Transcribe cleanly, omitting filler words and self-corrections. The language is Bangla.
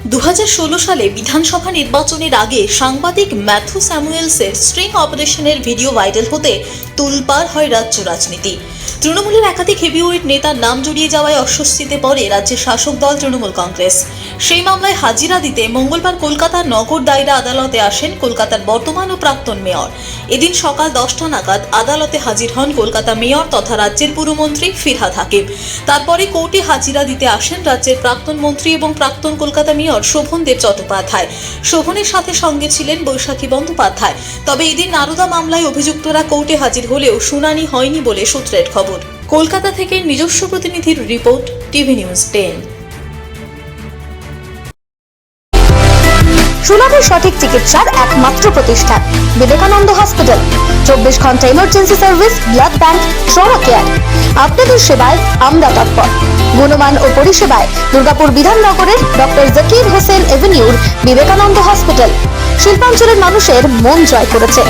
2016 সালে বিধানসভা নির্বাচনের আগে সাংবাদিক ম্যাথু স্যামুয়েলসের স্ট্রিং অপারেশনের ভিডিও ভাইরাল হতে তোলপাড় হয় রাজ্য রাজনীতি। তৃণমূলের একাধিক হেভিওয়েট নেতার নাম জড়িয়ে যাওয়ায় অস্বস্তিতে পড়ে রাজ্যের শাসক দল তৃণমূল কংগ্রেস। সেই মামলায় হাজিরা দিতে মঙ্গলবার কলকাতার নগর দায়রা আদালতে আসেন কলকাতার বর্তমান ও প্রাক্তন মেয়র। এদিন সকাল 10টা নাগাদ আদালতে হাজির হন কলকাতা মেয়র তথা রাজ্যের পুরমন্ত্রী ফিরহাদ হাকিম। তারপরে কোর্টে হাজিরা দিতে আসেন রাজ্যের প্রাক্তন মন্ত্রী এবং প্রাক্তন কলকাতা মেয়র শোভনদেব চট্টোপাধ্যায়। শোভনের সাথে সঙ্গে ছিলেন বৈশাখী বন্দ্যোপাধ্যায়। তবে এদিন নারদা মামলায় অভিযুক্তরা কোর্টে হাজির হলেও শুনানি হয়নি বলে সূত্রের খবর। কলকাতা থেকে নিজস্ব প্রতিনিধির রিপোর্ট, টিভি নিউজ 10। সুলভ সঠিক চিকিৎসার একমাত্র প্রতিষ্ঠান বিবেকানন্দ হসপিটাল। 24 ঘন্টা emergency service, blood bank, trauma care. আপনাদের সেবায় আমরা তৎপর। গুণমান ও পরিষেবায় দুর্গাপুর বিধাননগরের ডক্টর জাকির হোসেন এভিনিউর বিবেকানন্দ হসপিটাল শিল্পাঞ্চলের মানুষের মন জয় করেছে।